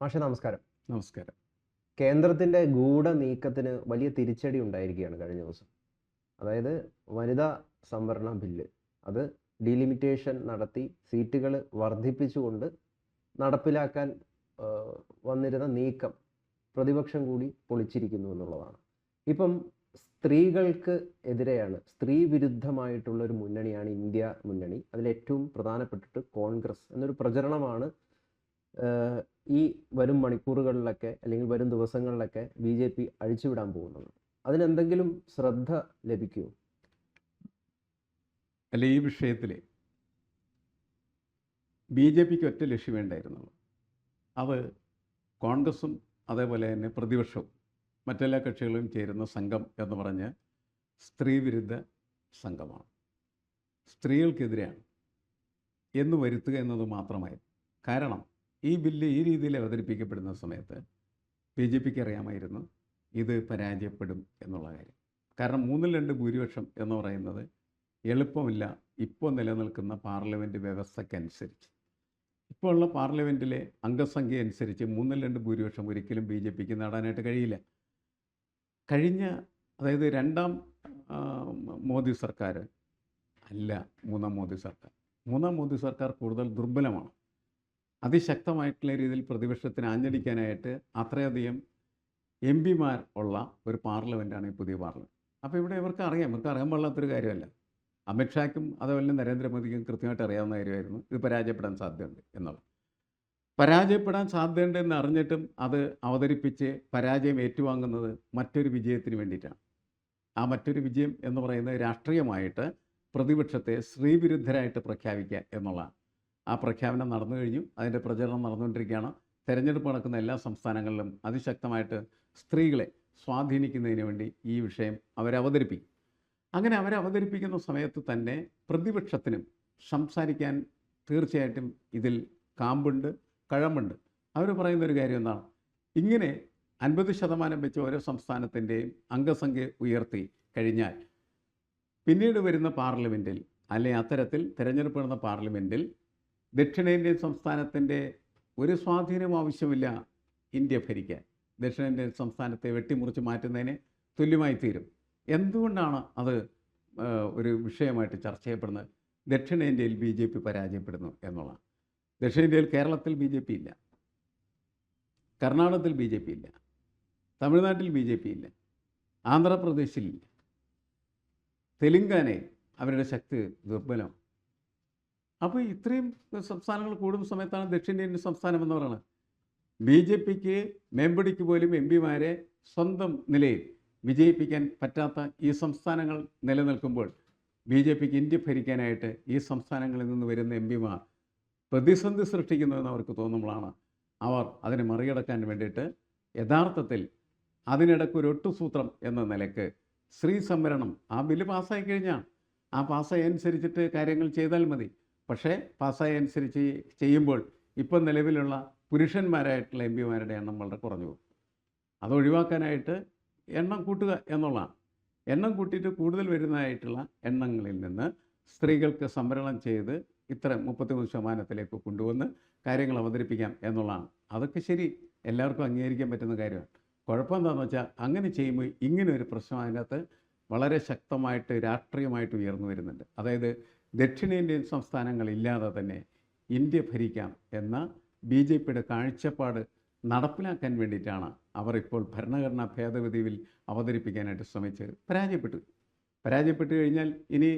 മാഷെ നമസ്കാരം. നമസ്കാരം. കേന്ദ്രത്തിന്റെ ഗൂഢനീക്കത്തിന് വലിയ തിരിച്ചടി ഉണ്ടായിരിക്കുകയാണ് കഴിഞ്ഞ ദിവസം. അതായത് വനിതാ സംവരണ ബില്ല്. അത് ഡീലിമിറ്റേഷൻ നടത്തി സീറ്റുകൾ വർദ്ധിപ്പിച്ചുകൊണ്ട് നടപ്പിലാക്കാൻ ആഹ്, വന്നിരുന്ന നീക്കം പ്രതിപക്ഷം കൂടി പൊളിച്ചിരിക്കുന്നു എന്നുള്ളതാണ്. ഇപ്പം സ്ത്രീകൾക്ക് എതിരെയാണ്, സ്ത്രീ വിരുദ്ധമായിട്ടുള്ള ഒരു മുന്നണിയാണ് ഇന്ത്യ മുന്നണി. അതിലേറ്റവും പ്രധാനപ്പെട്ടിട്ട് കോൺഗ്രസ് എന്നൊരു പ്രചരണമാണ് ഏഹ്, ഈ വരും മണിക്കൂറുകളിലൊക്കെ അല്ലെങ്കിൽ വരും ദിവസങ്ങളിലൊക്കെ ബി.ജെ.പി. അഴിച്ചുവിടാൻ പോകുന്നത്. അതിനെന്തെങ്കിലും ശ്രദ്ധ ലഭിക്കുമോ? അല്ല, ഈ വിഷയത്തിൽ ബി.ജെ.പിക്ക് ഒറ്റ ലക്ഷ്യമേ ഉണ്ടായിരുന്നുള്ളൂ. അത് കോൺഗ്രസും അതേപോലെ തന്നെ പ്രതിപക്ഷവും മറ്റെല്ലാ കക്ഷികളും ചേരുന്ന സംഘം എന്ന് പറഞ്ഞ് സ്ത്രീവിരുദ്ധ സംഘമാണ്. സ്ത്രീകൾക്കെതിരെയാണ് എന്ന് വരുത്തുക എന്നത് മാത്രമായി. കാരണം ഈ ബില്ല് ഈ രീതിയിൽ അവതരിപ്പിക്കപ്പെടുന്ന സമയത്ത് ബി.ജെ.പിക്ക് അറിയാമായിരുന്നു ഇത് പരാജയപ്പെടും എന്നുള്ള കാര്യം. കാരണം 2 ഭൂരിപക്ഷം എന്ന് പറയുന്നത് എളുപ്പമില്ല ഇപ്പോൾ നിലനിൽക്കുന്ന പാർലമെൻറ്റ് വ്യവസ്ഥയ്ക്കനുസരിച്ച്. ഇപ്പോൾ ഉള്ള പാർലമെൻറ്റിലെ അംഗസംഖ്യ അനുസരിച്ച് 2 ഭൂരിപക്ഷം ഒരിക്കലും ബി.ജെ.പിക്ക് നേടാനായിട്ട് കഴിയില്ല. കഴിഞ്ഞ അതായത് രണ്ടാം മോദി സർക്കാർ അല്ല മൂന്നാം മോദി സർക്കാർ. മൂന്നാം മോദി സർക്കാർ കൂടുതൽ ദുർബലമാണ്. അതിശക്തമായിട്ടുള്ള രീതിയിൽ പ്രതിപക്ഷത്തിന് ആഞ്ഞടിക്കാനായിട്ട് അത്രയധികം എം പിമാർ ഉള്ള ഒരു പാർലമെൻറ്റാണ് ഈ പുതിയ പാർലമെൻറ്റ്. അപ്പോൾ ഇവിടെ ഇവർക്ക് അറിയാൻ പാടില്ലാത്തൊരു കാര്യമല്ല. അമിത്ഷായ്ക്കും അതുപോലെ നരേന്ദ്രമോദിക്കും കൃത്യമായിട്ട് അറിയാവുന്ന കാര്യമായിരുന്നു ഇത് പരാജയപ്പെടാൻ സാധ്യതയുണ്ട് എന്നുള്ളത്. പരാജയപ്പെടാൻ സാധ്യതയുണ്ടെന്ന് അറിഞ്ഞിട്ടും അത് അവതരിപ്പിച്ച് പരാജയം ഏറ്റുവാങ്ങുന്നത് മറ്റൊരു വിജയത്തിന് വേണ്ടിയിട്ടാണ്. ആ മറ്റൊരു വിജയം എന്ന് പറയുന്നത് രാഷ്ട്രീയമായിട്ട് പ്രതിപക്ഷത്തെ സ്ത്രീവിരുദ്ധരായിട്ട് പ്രഖ്യാപിക്കുക എന്നുള്ളതാണ്. ആ പ്രഖ്യാപനം നടന്നു കഴിഞ്ഞു. അതിൻ്റെ പ്രചരണം നടന്നുകൊണ്ടിരിക്കുകയാണ്. തെരഞ്ഞെടുപ്പ് നടക്കുന്ന എല്ലാ സംസ്ഥാനങ്ങളിലും അതിശക്തമായിട്ട് സ്ത്രീകളെ സ്വാധീനിക്കുന്നതിന് വേണ്ടി ഈ വിഷയം അവരവതരിപ്പിക്കും. അങ്ങനെ അവരവതരിപ്പിക്കുന്ന സമയത്ത് തന്നെ പ്രതിപക്ഷത്തിനും സംസാരിക്കാൻ തീർച്ചയായിട്ടും ഇതിൽ കാമ്പുണ്ട്, കഴമ്പുണ്ട്. അവർ പറയുന്നൊരു കാര്യം എന്താണ്, ഇങ്ങനെ 50% വെച്ച് ഓരോ സംസ്ഥാനത്തിൻ്റെയും അംഗസംഖ്യ ഉയർത്തി കഴിഞ്ഞാൽ പിന്നീട് വരുന്ന പാർലമെൻറ്റിൽ അല്ലെങ്കിൽ അത്തരത്തിൽ തിരഞ്ഞെടുപ്പ് നടന്ന പാർലമെൻറ്റിൽ ദക്ഷിണേന്ത്യൻ സംസ്ഥാനത്തിൻ്റെ ഒരു സ്വാധീനം ആവശ്യമില്ല ഇന്ത്യ ഭരിക്കാൻ. ദക്ഷിണേന്ത്യൻ സംസ്ഥാനത്തെ വെട്ടിമുറിച്ച് മാറ്റുന്നതിന് തുല്യമായി തീരും. എന്തുകൊണ്ടാണ് അത് ഒരു വിഷയമായിട്ട് ചർച്ച ചെയ്യപ്പെടുന്നത്? ദക്ഷിണേന്ത്യയിൽ ബി.ജെ.പി. പരാജയപ്പെടുന്നു എന്നുള്ളതാണ്. ദക്ഷിണേന്ത്യയിൽ കേരളത്തിൽ ബി.ജെ.പി. ഇല്ല, കർണാടകത്തിൽ ബി.ജെ.പി. ഇല്ല, തമിഴ്നാട്ടിൽ ബി.ജെ.പി. ഇല്ല, ആന്ധ്രാപ്രദേശിലില്ല, തെലുങ്കാനയിൽ അവരുടെ ശക്തി ദുർബലം. അപ്പോൾ ഇത്രയും സംസ്ഥാനങ്ങൾ കൂടുന്ന സമയത്താണ് ദക്ഷിണേന്ത്യൻ സംസ്ഥാനം എന്ന് പറയുന്നത്. ബി.ജെ.പിക്ക് മേമ്പടിക്ക് പോലും എം പിമാരെ സ്വന്തം നിലയിൽ വിജയിപ്പിക്കാൻ പറ്റാത്ത ഈ സംസ്ഥാനങ്ങൾ നിലനിൽക്കുമ്പോൾ ബി.ജെ.പിക്ക് ഇന്ത്യ ഭരിക്കാനായിട്ട് ഈ സംസ്ഥാനങ്ങളിൽ നിന്ന് വരുന്ന എം പിമാർ പ്രതിസന്ധി സൃഷ്ടിക്കുന്നുവെന്ന് അവർക്ക് തോന്നുമ്പോഴാണ് അവർ അതിനെ മറികടക്കാൻ വേണ്ടിയിട്ട് യഥാർത്ഥത്തിൽ അതിനിടയ്ക്ക് ഒരു ഒട്ടുസൂത്രം എന്ന നിലയ്ക്ക് സ്ത്രീ സംവരണം ആ ബില്ല് പാസ്സായി കഴിഞ്ഞാൽ ആ പാസ്സായി അനുസരിച്ചിട്ട് കാര്യങ്ങൾ ചെയ്താൽ മതി. പക്ഷേ പാസ്സായി അനുസരിച്ച് ചെയ്യുമ്പോൾ ഇപ്പം നിലവിലുള്ള പുരുഷന്മാരായിട്ടുള്ള എം പിമാരുടെ എണ്ണം വളരെ കുറഞ്ഞു പോകും. അത് ഒഴിവാക്കാനായിട്ട് എണ്ണം കൂട്ടുക എന്നുള്ളതാണ്. എണ്ണം കൂട്ടിയിട്ട് കൂടുതൽ വരുന്നതായിട്ടുള്ള എണ്ണങ്ങളിൽ നിന്ന് സ്ത്രീകൾക്ക് സംവരണം ചെയ്ത് ഇത്ര 33% കൊണ്ടുവന്ന് കാര്യങ്ങൾ അവതരിപ്പിക്കാം എന്നുള്ളതാണ്. അതൊക്കെ ശരി, എല്ലാവർക്കും അംഗീകരിക്കാൻ പറ്റുന്ന കാര്യമാണ്. കുഴപ്പം എന്താണെന്ന് വെച്ചാൽ അങ്ങനെ ചെയ്യുമ്പോൾ ഇങ്ങനെ ഒരു പ്രശ്നം അതിനകത്ത് വളരെ ശക്തമായിട്ട് രാഷ്ട്രീയമായിട്ട് ഉയർന്നു വരുന്നുണ്ട്. അതായത് ദക്ഷിണേന്ത്യൻ സംസ്ഥാനങ്ങളില്ലാതെ തന്നെ ഇന്ത്യ ഭരിക്കാം എന്ന ബി.ജെ.പിയുടെ കാഴ്ചപ്പാട് നടപ്പിലാക്കാൻ വേണ്ടിയിട്ടാണ് അവർ ഇപ്പോൾ ഭരണഘടനാ ഭേദഗതി ബിൽ അവതരിപ്പിക്കാനായിട്ട് ശ്രമിച്ച് പരാജയപ്പെട്ടു കഴിഞ്ഞാൽ ഇനി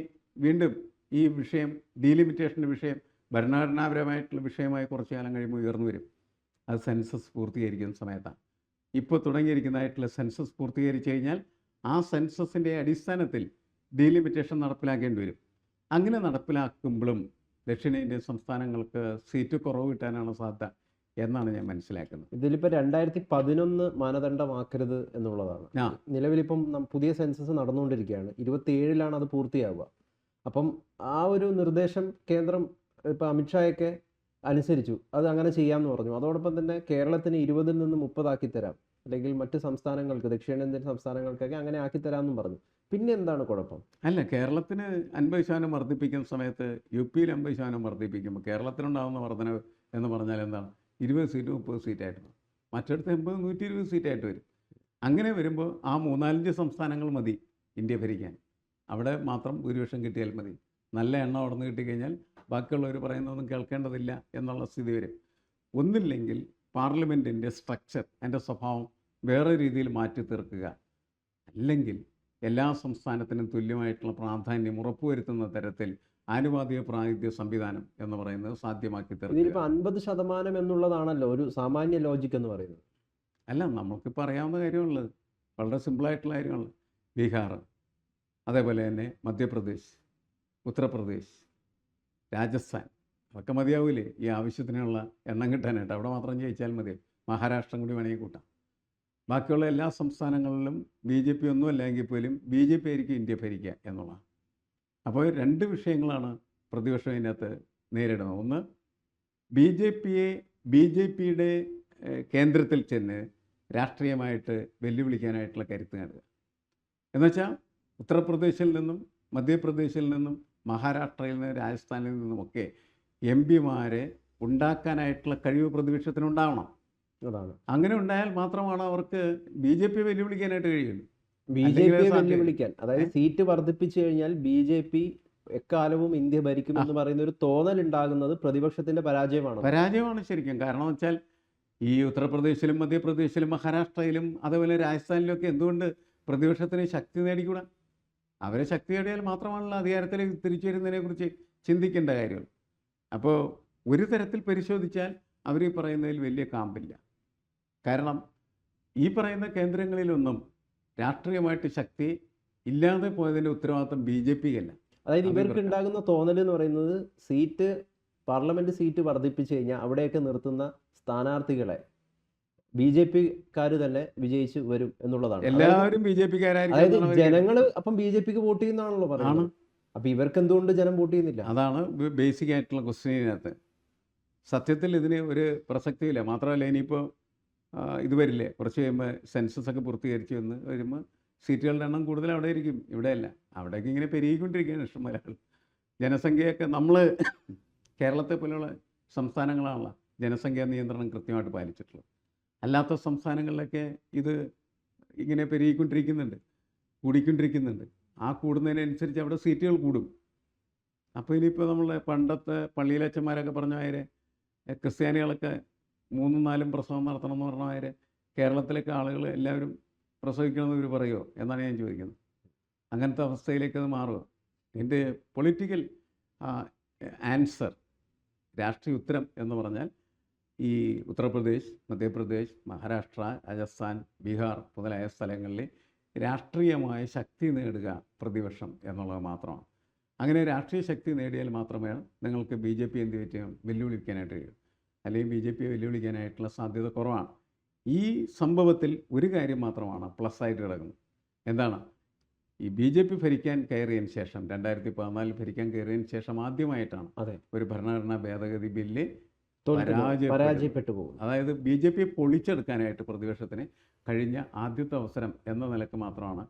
വീണ്ടും ഈ വിഷയം ഡീലിമിറ്റേഷൻ്റെ വിഷയം ഭരണഘടനാപരമായിട്ടുള്ള വിഷയമായി കുറച്ചു കാലം കഴിയുമ്പോൾ ഉയർന്നു വരും. അത് സെൻസസ് പൂർത്തീകരിക്കുന്ന സമയത്താണ്. ഇപ്പോൾ തുടങ്ങിയിരിക്കുന്നതായിട്ടുള്ള സെൻസസ് പൂർത്തീകരിച്ചു കഴിഞ്ഞാൽ ആ സെൻസസിൻ്റെ അടിസ്ഥാനത്തിൽ ഡീലിമിറ്റേഷൻ നടപ്പിലാക്കേണ്ടി വരും. അങ്ങനെ നടപ്പിലാക്കുമ്പോഴും ദക്ഷിണേന്ത്യൻ സംസ്ഥാനങ്ങൾക്ക് സീറ്റ് കുറവ് കിട്ടാനാണ് സാധ്യത എന്നാണ് ഞാൻ മനസ്സിലാക്കുന്നത്. ഇതിലിപ്പോൾ 2011 മാനദണ്ഡമാക്കരുത് എന്നുള്ളതാണ്. നിലവിലിപ്പം പുതിയ സെൻസസ് നടന്നുകൊണ്ടിരിക്കുകയാണ്. 27-ലാണ് അത് പൂർത്തിയാവുക. അപ്പം ആ ഒരു നിർദ്ദേശം കേന്ദ്രം ഇപ്പം അമിത്ഷായൊക്കെ അനുസരിച്ചു, അത് അങ്ങനെ ചെയ്യാമെന്ന് പറഞ്ഞു. അതോടൊപ്പം തന്നെ കേരളത്തിന് 20-ൽ നിന്ന് 30 ആക്കി തരാം, അല്ലെങ്കിൽ മറ്റ് സംസ്ഥാനങ്ങൾക്ക്, ദക്ഷിണേന്ത്യൻ സംസ്ഥാനങ്ങൾക്കൊക്കെ അങ്ങനെ ആക്കിത്തരാമെന്നും പറഞ്ഞു. പിന്നെ എന്താണ് കുഴപ്പം? അല്ല, കേരളത്തിന് 50% വർദ്ധിപ്പിക്കുന്ന സമയത്ത് യു പിയിൽ 50% വർദ്ധിപ്പിക്കുമ്പോൾ കേരളത്തിനുണ്ടാകുന്ന വർധനവ് എന്ന് പറഞ്ഞാൽ എന്താണ്? 20 സീറ്റ് 30 സീറ്റായിരുന്നു. മറ്റിടത്ത് 80 120 സീറ്റായിട്ട് വരും. അങ്ങനെ വരുമ്പോൾ ആ 3-4 സംസ്ഥാനങ്ങൾ മതി ഇന്ത്യ ഭരിക്കാൻ. അവിടെ മാത്രം ഭൂരിപക്ഷം കിട്ടിയാൽ മതി. നല്ല എണ്ണം അവിടെ നിന്ന് കിട്ടിക്കഴിഞ്ഞാൽ ബാക്കിയുള്ളവർ പറയുന്നതൊന്നും കേൾക്കേണ്ടതില്ല എന്നുള്ള സ്ഥിതി വരും. ഒന്നില്ലെങ്കിൽ പാർലമെൻറ്റിൻ്റെ സ്ട്രക്ചർ, അതിൻ്റെ സ്വഭാവം വേറെ രീതിയിൽ മാറ്റി തീർക്കുക, അല്ലെങ്കിൽ എല്ലാ സംസ്ഥാനത്തിനും തുല്യമായിട്ടുള്ള പ്രാധാന്യം ഉറപ്പുവരുത്തുന്ന തരത്തിൽ ആനുപാതിക പ്രാതിനിധ്യ സംവിധാനം എന്ന് പറയുന്നത് സാധ്യമാക്കി തീർക്കുക. ഇതിലിപ്പോൾ 50% എന്നുള്ളതാണല്ലോ ഒരു സാമാന്യ ലോജിക്ക് എന്ന് പറയുന്നത്. അല്ല, നമുക്കിപ്പോൾ അറിയാവുന്ന കാര്യമുള്ളത് വളരെ സിമ്പിളായിട്ടുള്ള കാര്യമാണ്. ബീഹാർ, അതേപോലെ തന്നെ മധ്യപ്രദേശ്, ഉത്തർപ്രദേശ്, രാജസ്ഥാൻ, അതൊക്കെ മതിയാവില്ലേ ഈ ആവശ്യത്തിനുള്ള എണ്ണം കിട്ടാനായിട്ട്? അവിടെ മാത്രം ജയിച്ചാൽ മതി. മഹാരാഷ്ട്രം കൂടി വേണമെങ്കിൽ കൂട്ടാം. ബാക്കിയുള്ള എല്ലാ സംസ്ഥാനങ്ങളിലും BJP ഒന്നും അല്ലെങ്കിൽ പോലും BJP ആയിരിക്കും ഇന്ത്യ ഭരിക്കുക എന്നുള്ളതാണ്. അപ്പോൾ 2 വിഷയങ്ങളാണ് പ്രതിപക്ഷം ഇതിനകത്ത് നേരിടുന്നത്. ഒന്ന്, BJPയുടെ കേന്ദ്രത്തിൽ ചെന്ന് രാഷ്ട്രീയമായിട്ട് വെല്ലുവിളിക്കാനായിട്ടുള്ള കരുത്ത് നേടുക. എന്നുവെച്ചാൽ ഉത്തർപ്രദേശിൽ നിന്നും മധ്യപ്രദേശിൽ നിന്നും മഹാരാഷ്ട്രയിൽ നിന്നും രാജസ്ഥാനിൽ നിന്നുമൊക്കെ MP-മാരെ ഉണ്ടാക്കാനായിട്ടുള്ള കഴിവ് പ്രതിപക്ഷത്തിനുണ്ടാവണം. അതാണ്. അങ്ങനെ ഉണ്ടായാൽ മാത്രമാണ് അവർക്ക് BJP വെല്ലുവിളിക്കാനായിട്ട് കഴിയുള്ളൂ. BJPയെ വെല്ലുവിളിക്കാൻ, അതായത് സീറ്റ് വർദ്ധിപ്പിച്ചു കഴിഞ്ഞാൽ BJP എക്കാലവും ഇന്ത്യ ഭരിക്കും എന്ന് പറയുന്ന ഒരു തോന്നൽ ഉണ്ടാകുന്നത് പ്രതിപക്ഷത്തിന്റെ പരാജയമാണ് ശരിക്കും. കാരണം എന്ന് വെച്ചാൽ ഈ ഉത്തർപ്രദേശിലും മധ്യപ്രദേശിലും മഹാരാഷ്ട്രയിലും അതുപോലെ രാജസ്ഥാനിലുമൊക്കെ എന്തുകൊണ്ട് പ്രതിപക്ഷത്തിന് ശക്തി നേടിക്കൂടാ? അവരെ ശക്തി നേടിയാൽ മാത്രമാണല്ലോ അധികാരത്തിലേക്ക് തിരിച്ചു വരുന്നതിനെക്കുറിച്ച് ചിന്തിക്കേണ്ട കാര്യമുള്ളൂ. അപ്പോൾ ഒരു തരത്തിൽ പരിശോധിച്ചാൽ അവർ ഈ പറയുന്നതിൽ വലിയ കാമ്പില്ല. കാരണം ഈ പറയുന്ന കേന്ദ്രങ്ങളിലൊന്നും രാഷ്ട്രീയമായിട്ട് ശക്തി ഇല്ലാതെ പോയതിൻ്റെ ഉത്തരവാദിത്വം BJPക്കല്ല. അതായത് ഇവർക്ക് ഉണ്ടാകുന്ന തോന്നൽ എന്ന് പറയുന്നത് പാർലമെന്റ് സീറ്റ് വർദ്ധിപ്പിച്ചു കഴിഞ്ഞാൽ അവിടെയൊക്കെ നിർത്തുന്ന സ്ഥാനാർത്ഥികളെ BJPക്കാർ തന്നെ വിജയിച്ച് വരും എന്നുള്ളതാണ്. എല്ലാവരും അതായത് BJPക്കാരായിരിക്കും. ജനങ്ങൾ അപ്പം BJPക്ക് വോട്ട് ചെയ്യുന്നതാണല്ലോ പറയുന്നത്. അപ്പൊ ഇവർക്ക് എന്തുകൊണ്ട് ജനം വോട്ട് ചെയ്യുന്നില്ല? അതാണ് ബേസിക് ആയിട്ടുള്ള ക്വസ്റ്റ്യനകത്ത്. സത്യത്തിൽ ഇതിന് ഒരു പ്രസക്തിയില്ല. മാത്രമല്ല ഇനിയിപ്പോൾ ഇത് വരില്ലേ, കുറച്ച് കഴിയുമ്പോൾ സെൻസസ് ഒക്കെ പൂർത്തീകരിച്ച് വരുമ്പോൾ സീറ്റുകളുടെ എണ്ണം കൂടുതൽ അവിടെ ഇരിക്കും, ഇവിടെയല്ല. അവിടേക്ക് ഇങ്ങനെ പെരുകിക്കൊണ്ടിരിക്കുകയാണ് ഇഷ്ടംപോലെ ആൾ. ജനസംഖ്യയൊക്കെ നമ്മൾ കേരളത്തെ പോലെയുള്ള സംസ്ഥാനങ്ങളാണല്ലോ ജനസംഖ്യാ നിയന്ത്രണം കൃത്യമായിട്ട് പാലിച്ചിട്ടുള്ളത്. അല്ലാത്ത സംസ്ഥാനങ്ങളിലൊക്കെ ഇത് ഇങ്ങനെ പെരുകിക്കൊണ്ടിരിക്കുന്നുണ്ട്, കൂടിക്കൊണ്ടിരിക്കുന്നുണ്ട്. ആ കൂടുന്നതിനനുസരിച്ച് അവിടെ സീറ്റുകൾ കൂടും. അപ്പോൾ ഇനിയിപ്പോൾ നമ്മളെ പണ്ടത്തെ പള്ളിയിലച്ചന്മാരൊക്കെ പറഞ്ഞ മാതിരി ക്രിസ്ത്യാനികളൊക്കെ 3-4 പ്രസവം നടത്തണം എന്ന് പറഞ്ഞ മാതിരി കേരളത്തിലേക്ക് ആളുകൾ എല്ലാവരും പ്രസവിക്കണമെന്ന് ഇവർ പറയുമോ എന്നാണ് ഞാൻ ചോദിക്കുന്നത്. അങ്ങനത്തെ അവസ്ഥയിലേക്ക് അത് മാറുമോ? എൻ്റെ പൊളിറ്റിക്കൽ ആൻസർ, രാഷ്ട്രീയ ഉത്തരം എന്ന് പറഞ്ഞാൽ ഈ ഉത്തർപ്രദേശ്, മധ്യപ്രദേശ്, മഹാരാഷ്ട്ര, രാജസ്ഥാൻ, ബീഹാർ മുതലായ സ്ഥലങ്ങളിൽ രാഷ്ട്രീയമായ ശക്തി നേടുക പ്രതിപക്ഷം എന്നുള്ളത് മാത്രമാണ്. അങ്ങനെ രാഷ്ട്രീയ ശക്തി നേടിയാൽ മാത്രമേ നിങ്ങൾക്ക് BJP എന്ത് പറ്റും വെല്ലുവിളിക്കാനായിട്ട് കഴിയും. അല്ലെങ്കിൽ BJPയെ വെല്ലുവിളിക്കാനായിട്ടുള്ള സാധ്യത കുറവാണ്. ഈ സംഭവത്തിൽ ഒരു കാര്യം മാത്രമാണ് പ്ലസ്സായിട്ട് കിടക്കുന്നത്. എന്താണ്? ഈ BJP ഭരിക്കാൻ കയറിയതിന് ശേഷം 2014 ഭരിക്കാൻ കയറിയതിന് ശേഷം ആദ്യമായിട്ടാണ് ഒരു ഭരണഘടനാ ഭേദഗതി ബില്ല് പരാജയപ്പെട്ടു പോകും. അതായത് BJPയെ പൊളിച്ചെടുക്കാനായിട്ട് പ്രതിപക്ഷത്തിന് കഴിഞ്ഞ ആദ്യത്തെ അവസരം എന്ന നിലക്ക് മാത്രമാണ്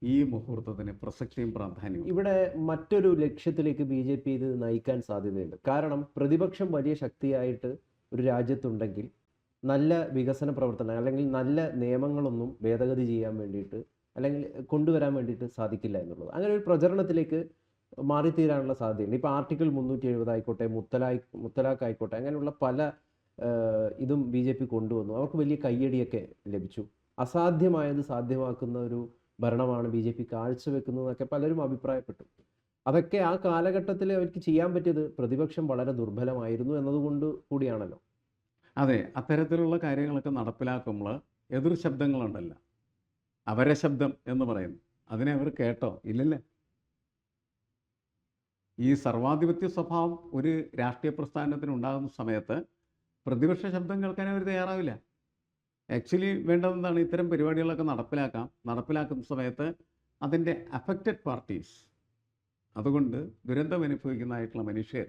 ഈ മുഹൂർത്തത്തിന് പ്രസക്തിയും പ്രാധാന്യവും. ഇവിടെ മറ്റൊരു ലക്ഷ്യത്തിലേക്ക് BJP ഇത് നയിക്കാൻ സാധ്യതയുണ്ട്. കാരണം പ്രതിപക്ഷം വലിയ ശക്തിയായിട്ട് ഒരു രാജ്യത്തുണ്ടെങ്കിൽ നല്ല വികസന പ്രവർത്തനം അല്ലെങ്കിൽ നല്ല നിയമങ്ങളൊന്നും ഭേദഗതി ചെയ്യാൻ വേണ്ടിയിട്ട് അല്ലെങ്കിൽ കൊണ്ടുവരാൻ വേണ്ടിയിട്ട് സാധിക്കില്ല എന്നുള്ളത്. അങ്ങനെ ഒരു പ്രചരണത്തിലേക്ക് മാറിത്തീരാനുള്ള സാധ്യതയുണ്ട്. ഇപ്പോൾ ആർട്ടിക്കിൾ 370 ആയിക്കോട്ടെ, മുത്തലാഖ് ആയിക്കോട്ടെ, അങ്ങനെയുള്ള പല ഇതും BJP കൊണ്ടുവന്നു. അവർക്ക് വലിയ കയ്യടിയൊക്കെ ലഭിച്ചു. അസാധ്യമായത് സാധ്യമാക്കുന്ന ഒരു ഭരണമാണ് BJP കാഴ്ചവെക്കുന്നതെന്നൊക്കെ പലരും അഭിപ്രായപ്പെട്ടു. അതൊക്കെ ആ കാലഘട്ടത്തിൽ അവർക്ക് ചെയ്യാൻ പറ്റിയത് പ്രതിപക്ഷം വളരെ ദുർബലമായിരുന്നു എന്നതുകൊണ്ട് കൂടിയാണല്ലോ. അതെ, അത്തരത്തിലുള്ള കാര്യങ്ങളൊക്കെ നടപ്പിലാക്കുമ്പോൾ എതിർ ശബ്ദങ്ങളുണ്ടല്ലോ, അവരെ ശബ്ദം എന്ന് പറയുന്നു, അതിനെ അവർ കേട്ടോ? ഇല്ലല്ലേ. ഈ സർവാധിപത്യ സ്വഭാവം ഒരു രാഷ്ട്രീയ പ്രസ്ഥാനത്തിന് ഉണ്ടാകുന്ന സമയത്ത് പ്രതിപക്ഷ ശബ്ദം കേൾക്കാൻ അവർ തയ്യാറാവില്ല. ആക്ച്വലി വേണ്ടതെന്താണ്? ഇത്തരം പരിപാടികളൊക്കെ നടപ്പിലാക്കുന്ന സമയത്ത് അതിൻ്റെ അഫക്റ്റഡ് പാർട്ടീസ്, അതുകൊണ്ട് ദുരന്തമനുഭവിക്കുന്നതായിട്ടുള്ള മനുഷ്യർ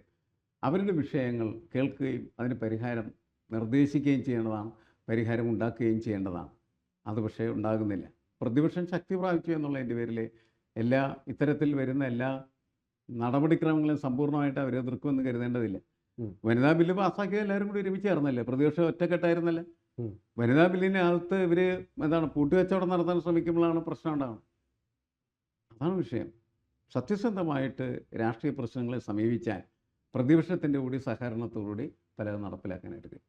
അവരുടെ വിഷയങ്ങൾ കേൾക്കുകയും അതിന് പരിഹാരം നിർദ്ദേശിക്കുകയും ചെയ്യേണ്ടതാണ്, പരിഹാരം ഉണ്ടാക്കുകയും ചെയ്യേണ്ടതാണ്. അത് പക്ഷേ ഉണ്ടാകുന്നില്ല. പ്രതിപക്ഷം ശക്തി പ്രാപിച്ചു എന്നുള്ളതിൻ്റെ പേരിൽ ഇത്തരത്തിൽ വരുന്ന എല്ലാ നടപടിക്രമങ്ങളും സമ്പൂർണ്ണമായിട്ട് അവർ എതിർക്കുമെന്ന് കരുതേണ്ടതില്ല. വനിതാ ബില്ല് പാസ്സാക്കിയത് എല്ലാവരും കൂടി ഒരുമിച്ച് ചേർന്നല്ലേ, പ്രതിപക്ഷം ഒറ്റക്കെട്ടായിരുന്നല്ലേ. ഉം. വനിതാ ബില്ലിനെ അകത്ത് ഇവർ എന്താണ് പൂട്ടുകച്ചവടം നടത്താൻ ശ്രമിക്കുമ്പോഴാണ് പ്രശ്നം ഉണ്ടാവുന്നത്. അതാണ് വിഷയം. സത്യസന്ധമായിട്ട് രാഷ്ട്രീയ പ്രശ്നങ്ങളെ സമീപിച്ചാൽ പ്രതിപക്ഷത്തിൻ്റെ കൂടി സഹകരണത്തോടുകൂടി പലതും നടപ്പിലാക്കാനായിട്ട് കഴിയും.